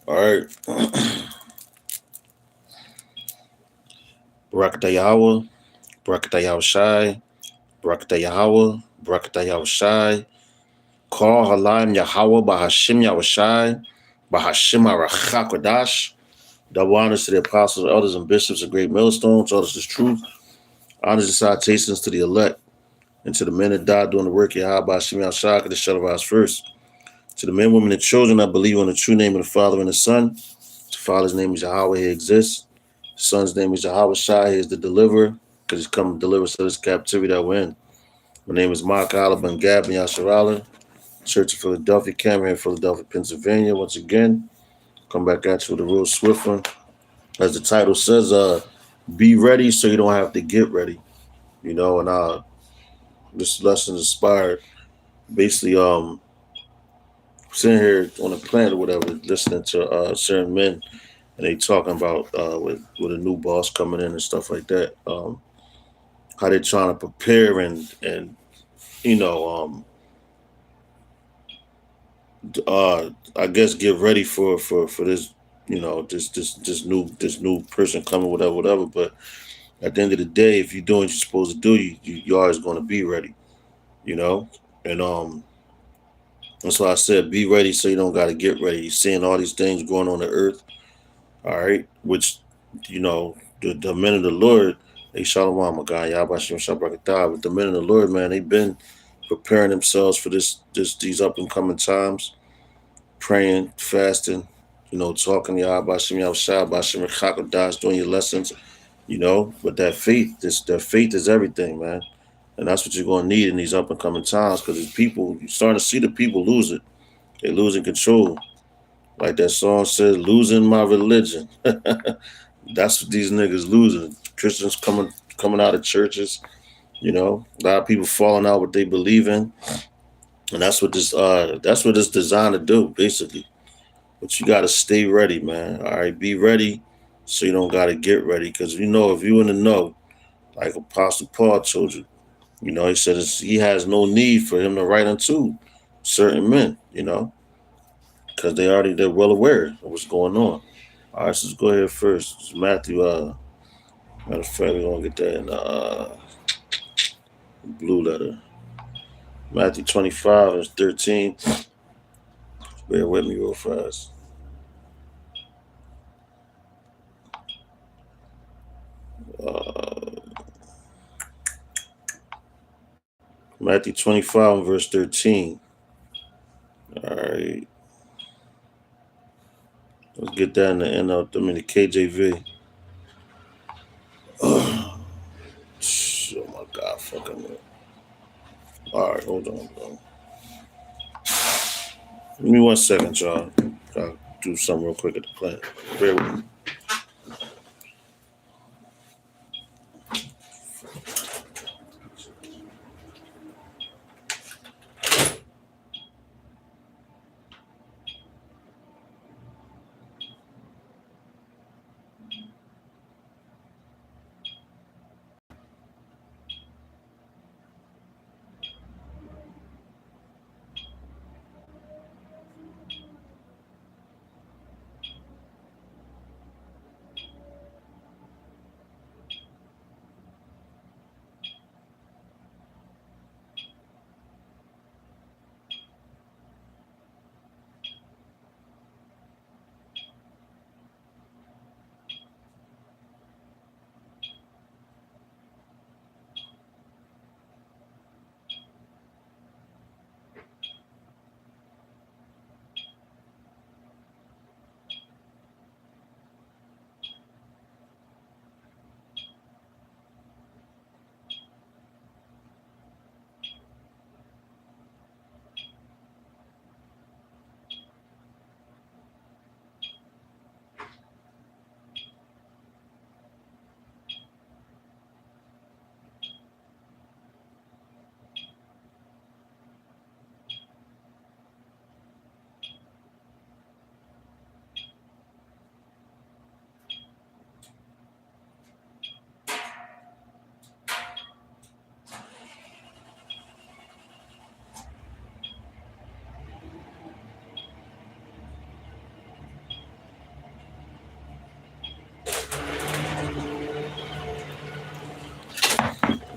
All right. Barakatah Yahweh, Barakatah Yahweh Shai, Barakatah Yahweh, Barakatah Yahweh Shai, Call Halayim Yahweh, Bahashim Yahweh Shai, Bahashim Arachakodash. Double honors to the apostles, elders, and bishops of great millstones, elders is truth. Honors and salutations to the elect, and to the men that died doing the work of Yahweh, Bahashim Yahweh Shai, the shall rise first. To the men, women, and children that believe on the true name of the Father and the Son. The Father's name is Yahweh, he exists. The Son's name is Yahweh Shai, he is the deliverer, because he's come to deliver us out of this captivity that we're in. My name is Mark Oliver Gab and Yasharala, Church of Philadelphia, Cameron, Philadelphia, Pennsylvania. Once again, come back at you with a real swift one. As the title says, be ready so you don't have to get ready. And this lesson inspired basically sitting here on a planet or whatever, listening to certain men and they talking about with a new boss coming in and stuff like that. How they're trying to prepare and you know I guess get ready for this this new person coming, whatever. But at the end of the day, if you're doing what you're supposed to do, you're always going to be ready. You know, and that's why I said be ready so you don't got to get ready. You're seeing all these things going on the earth, all right, which the men of the Lord, they shalom my guy, Yabashim Shabrakatah, but the men of the Lord, man, they've been preparing themselves for these up and coming times, praying, fasting, talking to Yabashim Yabashah, Bashim Chakadas, doing your lessons, but that faith is everything, man. And that's what you're gonna need in these up and coming times, because you're starting to see the people lose it. They're losing control. Like that song says, losing my religion. That's what these niggas losing. Christians coming out of churches, a lot of people falling out what they believe in. And that's what it's designed to do, basically. But you gotta stay ready, man. All right, be ready so you don't gotta get ready. Cause if you in the know, like Apostle Paul told you, he said he has no need for him to write unto certain men, because they're well aware of what's going on. All right, so let's go ahead first. It's Matthew. Matter of fact, we're gonna get that in the blue letter. Matthew 25 and 13. Bear with me real fast. Uh, Matthew 25 and verse 13. All right, let's get that in the end of the KJV. Oh my God, fucking man. All right, hold on, bro. Give me 1 second, y'all. I'll do something real quick at the plant. Bear with me.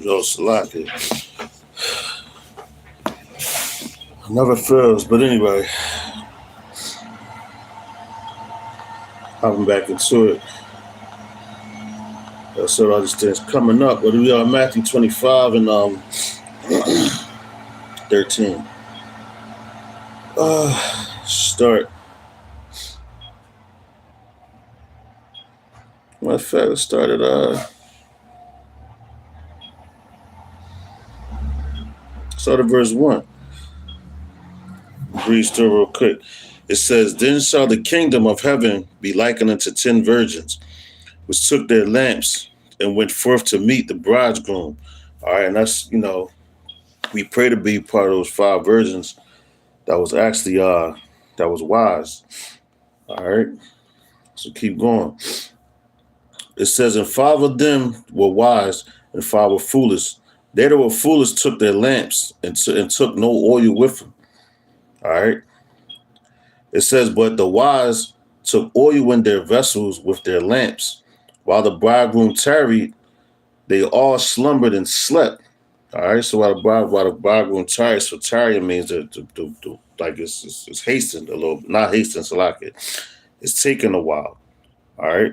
Yo, Salaki. Never fails. But anyway, hopping back into it. So all these things coming up. But we are Matthew 25 and 13. Start. Matter of fact, let's start at verse 1. Read through real quick. It says, Then shall the kingdom of heaven be likened unto 10 virgins, which took their lamps and went forth to meet the bridegroom. All right, and that's, we pray to be part of those 5 virgins that was actually that was wise. All right, so keep going. It says, and 5 of them were wise and 5 were foolish. They that were foolish took their lamps and took no oil with them. All right. It says, but the wise took oil in their vessels with their lamps. While the bridegroom tarried, they all slumbered and slept. All right. So while the bridegroom tarried, so tarrying means to like it's hastened a little, not hastened, so like it's taken a while. All right.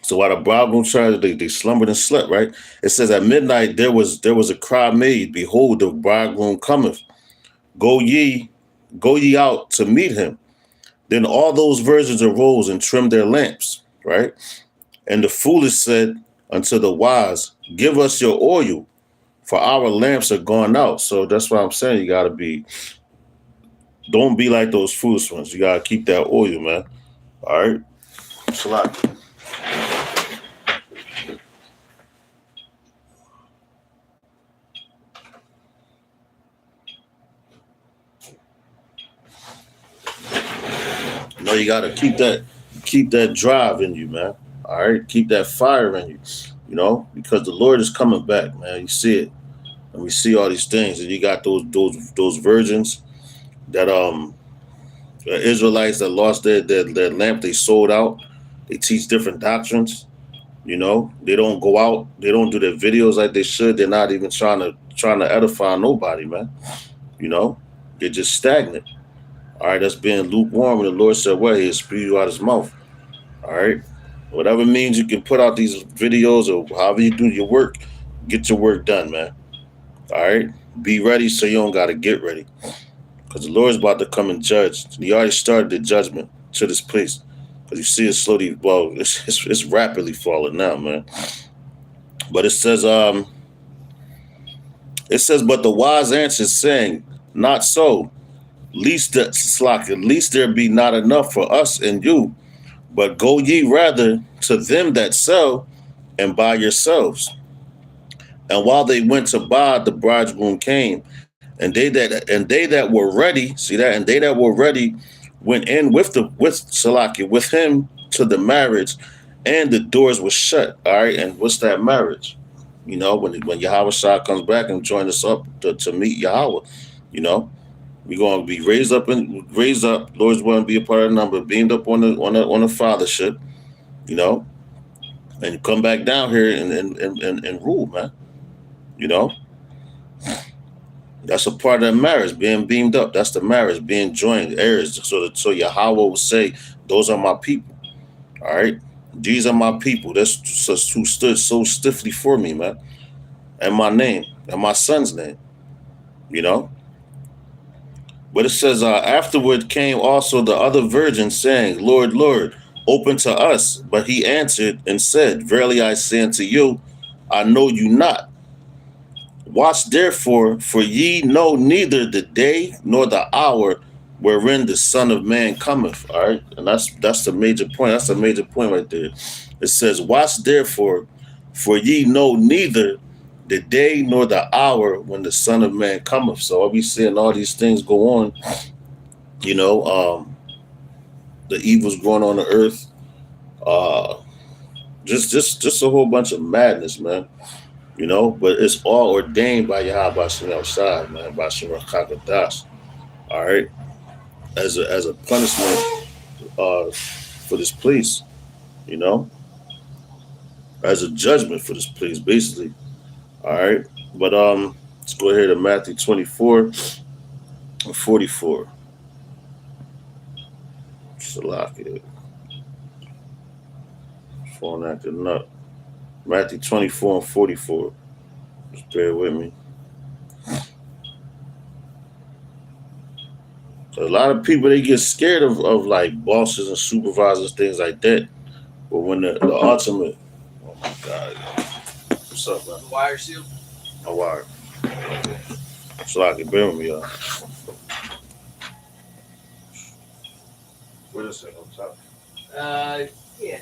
So while the bridegroom tarried, they slumbered and slept. Right. It says at midnight there was a cry made, behold, the bridegroom cometh. Go ye out to meet him. Then all those virgins arose and trimmed their lamps, right? And the foolish said unto the wise, give us your oil, for our lamps are gone out. So that's why I'm saying don't be like those foolish ones. You gotta keep that oil, man. All right. Shalak. No, you gotta keep that drive in you, man. All right, keep that fire in you, because the Lord is coming back, man. You see it. And we see all these things, and you got those virgins that Israelites that lost their lamp, they sold out. They teach different doctrines. They don't go out. They don't do their videos like they should. They're not even trying to edify nobody, man. They're just stagnant. All right, that's being lukewarm. And the Lord said, "Well, He'll spew you out His mouth." All right, whatever means you can put out these videos or however you do your work, get your work done, man. All right, be ready so you don't got to get ready, because the Lord's about to come and judge. He already started the judgment to this place, because you see it slowly. Well, it's rapidly falling now, man. But it says, but the wise answered, saying, "Not so. Least there be not enough for us and you, but go ye rather to them that sell and buy yourselves." And while they went to buy, the bridegroom came, and they that were ready, see that, and they that were ready went in with him to the marriage, and the doors were shut. All right, and what's that marriage? When Yahweh Shah comes back and join us up to meet Yahweh, we're going to be raised up. Lord's going to be a part of the number, beamed up on the fathership, and come back down here and rule, man. That's a part of the marriage, being beamed up. That's the marriage, being joined heirs. So Yahweh will say, "Those are my people." All right, these are my people. That's who stood so stiffly for me, man, and my name and my son's name. But it says, afterward came also the other virgins, saying, Lord, Lord, open to us. But he answered and said, Verily I say unto you, I know you not. Watch therefore, for ye know neither the day nor the hour wherein the Son of Man cometh. All right, and that's the major point. That's a major point right there. It says, watch therefore, for ye know neither the day nor the hour when the Son of Man cometh. So I'll be seeing all these things go on, the evils going on the earth, just a whole bunch of madness, man. But it's all ordained by Yahweh Shem Shai, man, by Shemar Kakadash. All right, as a punishment for this place, as a judgment for this place, basically. All right. But let's go ahead to Matthew 24 and 44. Salakia. Phone acting up. Matthew 24 and 44. Just bear with me. A lot of people they get scared of like bosses and supervisors, things like that. But when the ultimate, oh my god, what's up, man? The wire seal? My wire. So I can bear with me, y'all. Wait a second, on top. Yeah.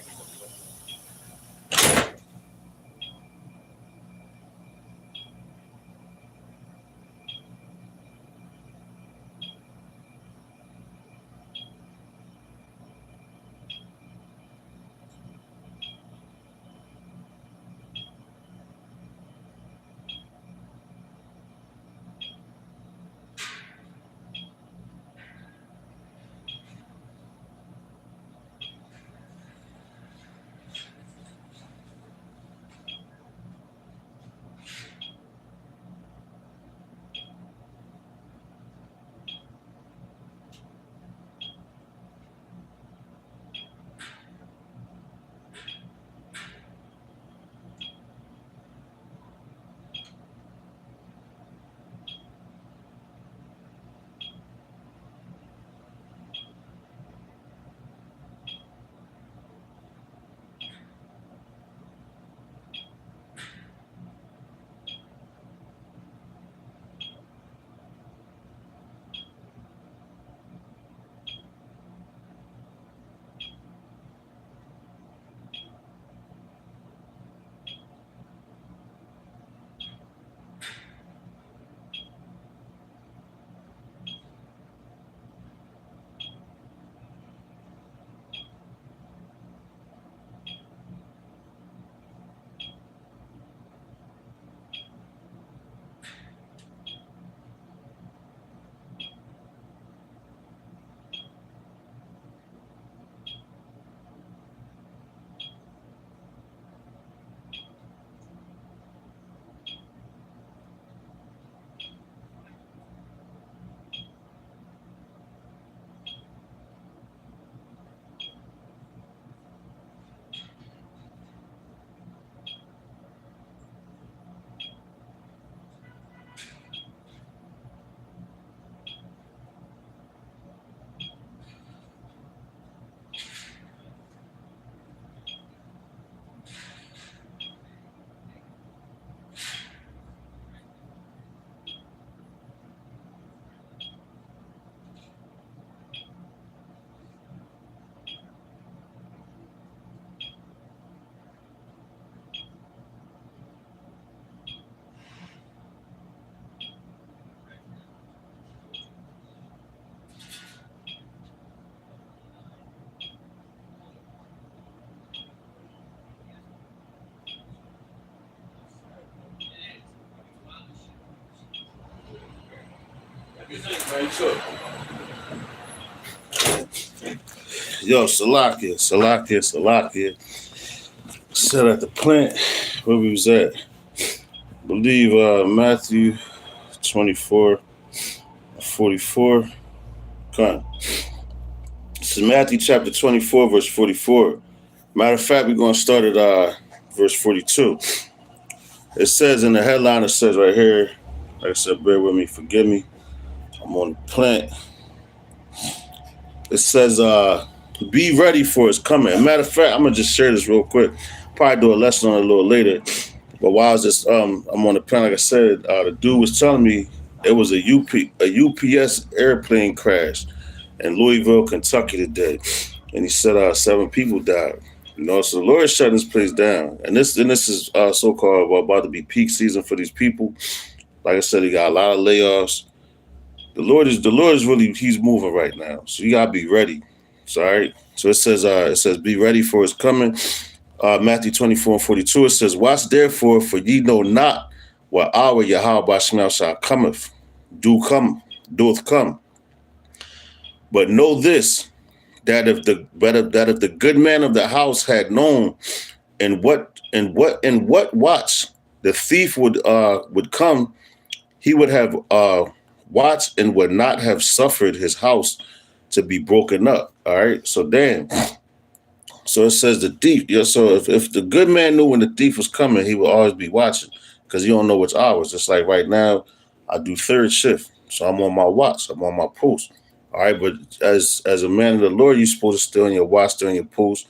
Yo, Salakia. Set at the plant where we was at. I believe Matthew 24, 44. Come. This is Matthew chapter 24, verse 44. Matter of fact, we're going to start at verse 42. It says in the headline, it says right here, like I said, bear with me, forgive me. I'm on the plant. It says, be ready for his coming. Matter of fact, I'm going to just share this real quick. Probably do a lesson on it a little later. But while I was just, I'm on the plant, like I said, the dude was telling me it was a UPS airplane crash in Louisville, Kentucky today. And he said 7 people died. You know, so the Lord is shutting this place down. And this is so-called about to be peak season for these people. Like I said, he got a lot of layoffs. The Lord is really, he's moving right now. So you gotta be ready. So, all right. So it says, be ready for his coming. Matthew 24 and 42, it says, watch therefore, for ye know not what hour Yahweh shall cometh. Doeth come. But know this, that if the good man of the house had known in what watch the thief would come. He would have watched and would not have suffered his house to be broken up. All right. So damn. So it says the thief. Yeah. So if the good man knew when the thief was coming, he would always be watching because you don't know which hours. It's like right now, I do third shift, so I'm on my watch. I'm on my post. All right. But as a man of the Lord, you're supposed to stay on your watch, stay on your post,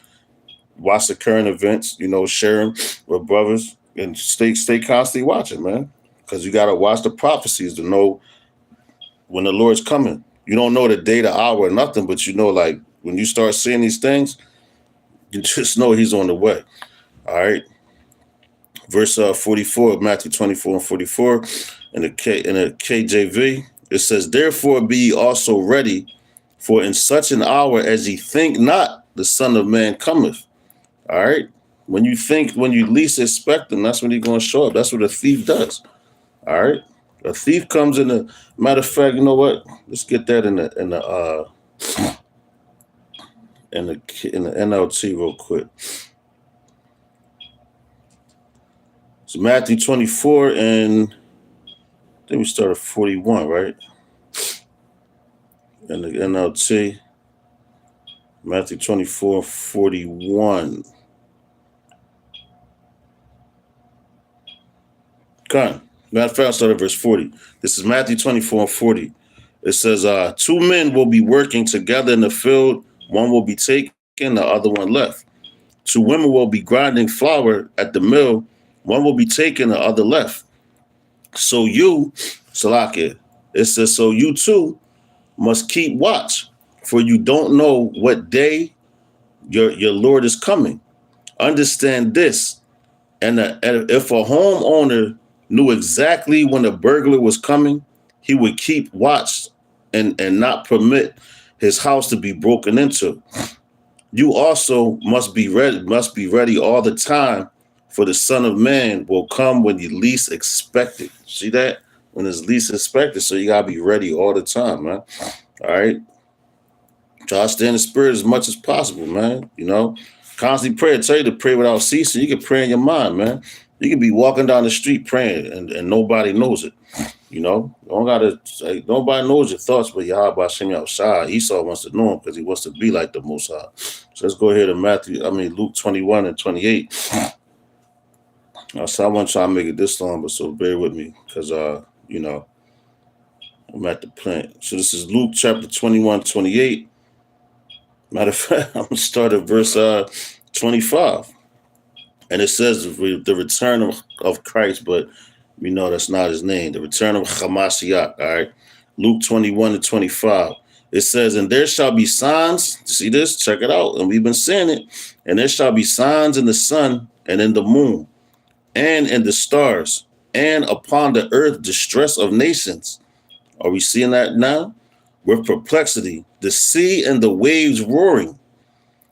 watch the current events. Share them with brothers and stay constantly watching, man. Because you gotta watch the prophecies to know when the Lord's coming. You don't know the day, the hour, or nothing, but you know, like when you start seeing these things, you just know He's on the way. All right. Verse 44 of Matthew 24 and 44 in the KJV, it says, "Therefore be ye also ready, for in such an hour as ye think not, the Son of Man cometh." All right. When you least expect Him, that's when He's going to show up. That's what a thief does. All right. A thief comes in the matter of fact, you know what? Let's get that in the NLT real quick. So Matthew 24 and I think we started 41, right? In the NLT. Matthew 24, 41. Come on. Matter of fact, I'll start at verse 40. This is Matthew 24 and 40. It says, two men will be working together in the field. One will be taken, the other one left. Two women will be grinding flour at the mill. One will be taken, the other left. So you, Salakia, it says, so you too must keep watch, for you don't know what day your Lord is coming. Understand this, and if a homeowner knew exactly when a burglar was coming, he would keep watch and not permit his house to be broken into. You also must be ready all the time, for the Son of Man will come when you least expect it. See that? When it's least expected. So you gotta be ready all the time, man. All right. Try to stay in the spirit as much as possible, man. Constantly pray. I tell you to pray without ceasing. You can pray in your mind, man. You can be walking down the street praying and nobody knows it. You don't gotta nobody knows your thoughts, but Yahweh Hashem outside. Esau wants to know him because he wants to be like the Most High. So let's go ahead to Luke 21 and 28. So I want to try to make it this long, but so bear with me because I'm at the plant. So this is Luke chapter 21, 28. Matter of fact, I'm gonna start at verse 25. And it says the return of Christ, but we know that's not his name. The return of Hamashiach. All right. Luke 21 and 25. It says, and there shall be signs. See this? Check it out. And we've been saying it. And there shall be signs in the sun and in the moon and in the stars and upon the earth distress of nations. Are we seeing that now? With perplexity, the sea and the waves roaring,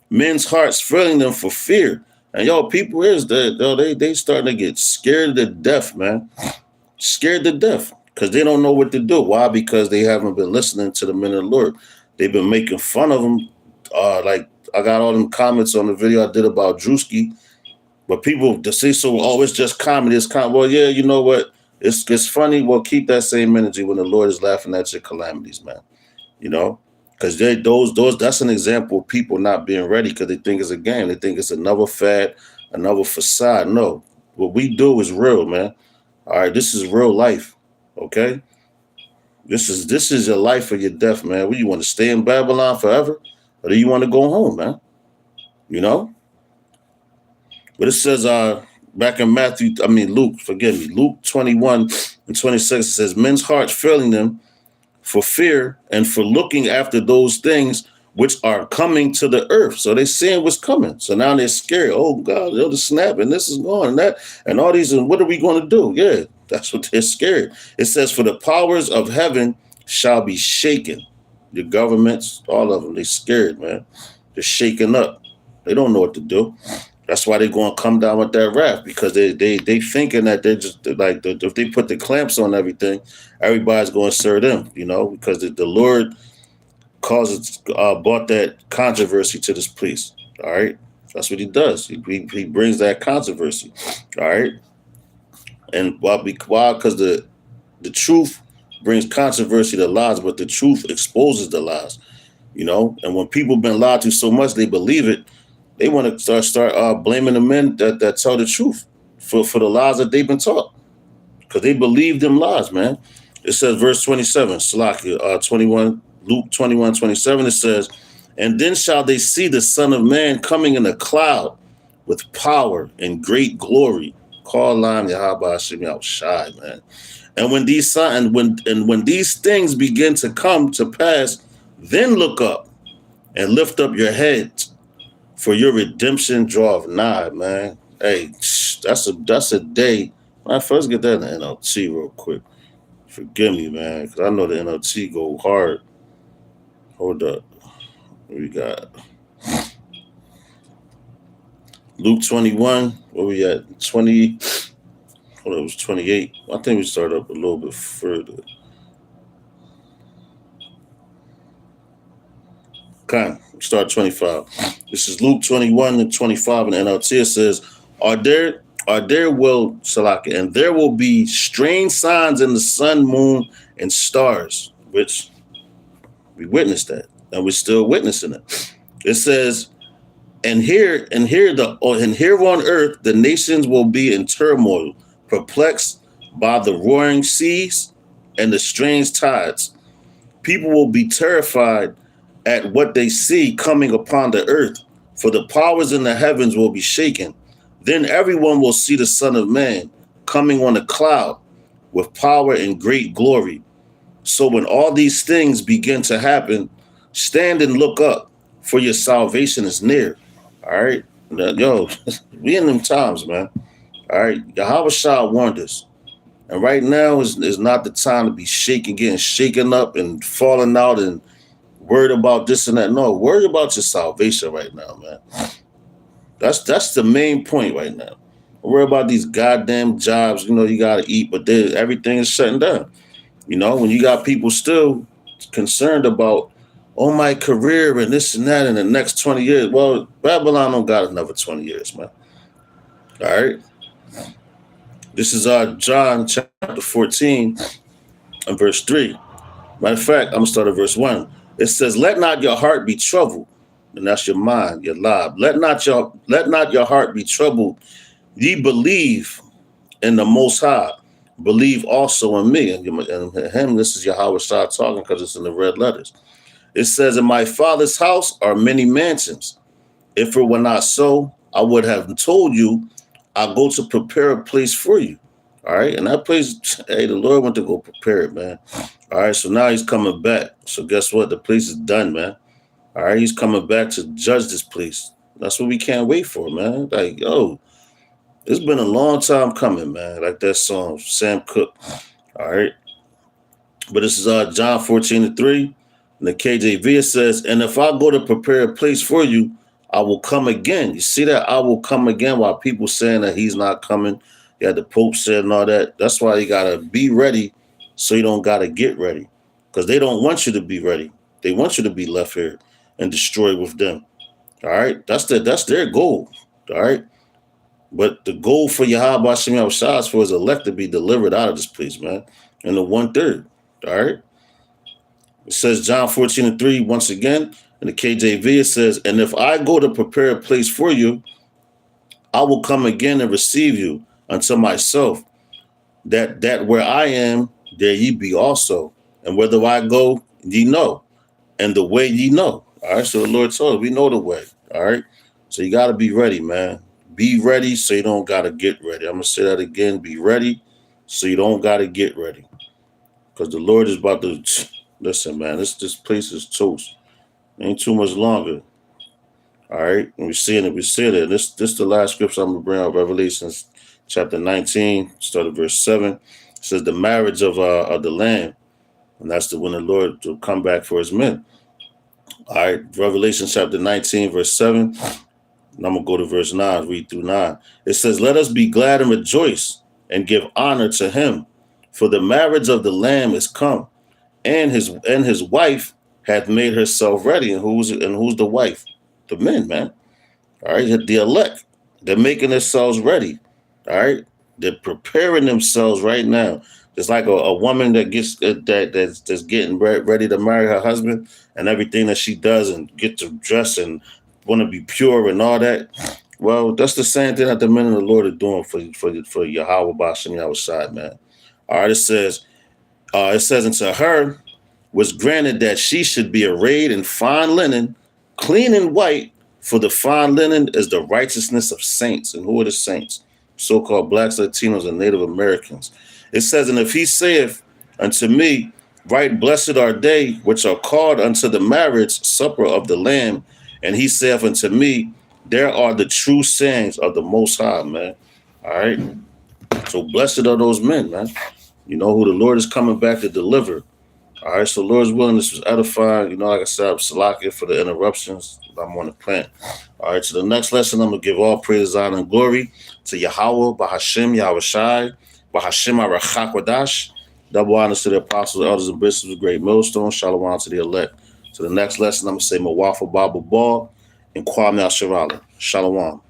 men's hearts filling them for fear. And people they starting to get scared to death, man. Scared to death because they don't know what to do. Why? Because they haven't been listening to the men of the Lord. They've been making fun of them. Like I got all them comments on the video I did about Drewski, but people to say so. Oh, it's just comedy. It's comedy. Well, yeah, you know what? It's funny. Well, keep that same energy when the Lord is laughing at your calamities, man. Because that's an example of people not being ready because they think it's a game. They think it's another fad, another facade. No, what we do is real, man. All right, this is real life. Okay, this is your life or your death, man. What, you want to stay in Babylon forever, or do you want to go home, man? But it says back in Luke, forgive me, Luke 21 and 26, it says, men's hearts failing them for fear and for looking after those things which are coming to the earth. So they're seeing what's coming. So now they're scared. Oh God, they'll just snap and this is going and that and all these. And what are we going to do? Yeah, that's what they're scared. It says, for the powers of heaven shall be shaken. The governments, all of them, they scared, man. They're shaking up. They don't know what to do. That's why they're going to come down with that wrath because they thinking that they're just like if they put the clamps on everything, everybody's going to serve them, because the Lord brought that controversy to this place. All right, that's what he does. He brings that controversy. All right, And why? Because the truth brings controversy to lies, but the truth exposes the lies. You know, and when people been lied to so much they believe it, they want to start blaming the men that tell the truth for the lies that they've been taught because they believe them lies, man. It says verse 27, Salakia, 21, Luke 21:27. It says, and then shall they see the Son of Man coming in a cloud with power and great glory. Call line Yahweh Hashem outside, man. And when these things begin to come to pass, then look up and lift up your heads, for your redemption draweth nigh, man. Hey, that's a day. I first get that in the NLT real quick. Forgive me, man, because I know the NLT go hard. Hold up. We got Luke 21. Where we at? 20. Hold up, it was 28. I think we start up a little bit further. Okay, start 25. This is Luke 21 and 25 in the NLT. It says, Are there will Salaka, and there will be strange signs in the sun, moon, and stars, which we witnessed that, and we're still witnessing it. It says, and here on earth the nations will be in turmoil, perplexed by the roaring seas and the strange tides. People will be terrified at what they see coming upon the earth, for the powers in the heavens will be shaken. Then everyone will see the Son of Man coming on a cloud with power and great glory. So when all these things begin to happen, stand and look up, for your salvation is near. All right? Yo, we in them times, man. All right? Yahweh Shah warned us. And right now is not the time to be getting shaken up and falling out and worried about this and that. No, worry about your salvation right now, man. That's the main point right now. Don't worry about these goddamn jobs. You know, you got to eat, but everything is shutting down. You know, when you got people still concerned about, oh, my career and this and that in the next 20 years. Well, Babylon don't got another 20 years, man. All right. This is John chapter 14 and verse 3. Matter of fact, I'm going to start at verse 1. It says, let not your heart be troubled. And that's your mind, your lob. Let not your heart be troubled. Ye believe in the Most High. Believe also in me. And him, this is Yahweh Shah talking because it's in the red letters. It says, in my Father's house are many mansions. If it were not so, I would have told you, I go to prepare a place for you. All right. And that place, hey, the Lord went to go prepare it, man. All right. So now he's coming back. So guess what? The place is done, man. All right. He's coming back to judge this place. That's what we can't wait for, man. Like, yo, it's been a long time coming, man. Like that song, Sam Cooke. All right. But this is John 14:3. And the KJV, it says, and if I go to prepare a place for you, I will come again. You see that? I will come again, while people saying that he's not coming. You had the Pope said and all that. That's why you got to be ready so you don't got to get ready. Because they don't want you to be ready. They want you to be left here and destroyed with them. All right? That's their goal. All right? But the goal for Yahweh Hashem Yahushua is for his elect to be delivered out of this place, man. In the 1/3. All right? It says John 14:3 once again. In the KJV, it says, and if I go to prepare a place for you, I will come again and receive you unto myself, that where I am, there ye be also. And whither I go, ye know, and the way ye know. All right, so the Lord told us, we know the way. All right, so you got to be ready, man. Be ready so you don't got to get ready. I'm going to say that again. Be ready so you don't got to get ready. Because the Lord is about to, listen, man, this place is toast. Ain't too much longer. All right. And we're seeing it. This the last scripture I'm going to bring out, Revelations chapter 19, start at verse 7. It says the marriage of the Lamb. And that's when the Lord will come back for his men. All right. Revelation chapter 19, verse 7. And I'm going to go to verse 9, read through 9. It says, let us be glad and rejoice and give honor to him, for the marriage of the Lamb is come, and his wife hath made herself ready. And who's the wife? The men, man. All right, the elect. They're making themselves ready. All right. They're preparing themselves right now. It's like a woman that gets that's getting ready to marry her husband, and everything that she does and get to dress and want to be pure and all that. Well, that's the same thing that the men of the Lord are doing for Yahweh Bashim Yahushai, man. All right, it says unto her was granted that she should be arrayed in fine linen, clean and white, for the fine linen is the righteousness of saints. And who are the saints? So-called blacks, Latinos, and Native Americans. It says, and if he saith unto me, right, blessed are they which are called unto the marriage supper of the Lamb, and he saith unto me, there are the true sayings of the Most High, man. All right. So blessed are those men, man. You know who the Lord is coming back to deliver. All right, so Lord's willing, this was edifying. You know, like I said, I'm Salakia for the interruptions. I'm on the plant. All right, so the next lesson, I'm going to give all praise, honor, and glory to Yahweh, Bahashim, Yahushai, Bahashim, Arachakwadash. Double honors to the apostles, elders, and bishops of Great Millstone. Shalom to the elect. So the next lesson, I'm going to say Mawafa Baba Ball and Kwame Al-Sharala. Shalom.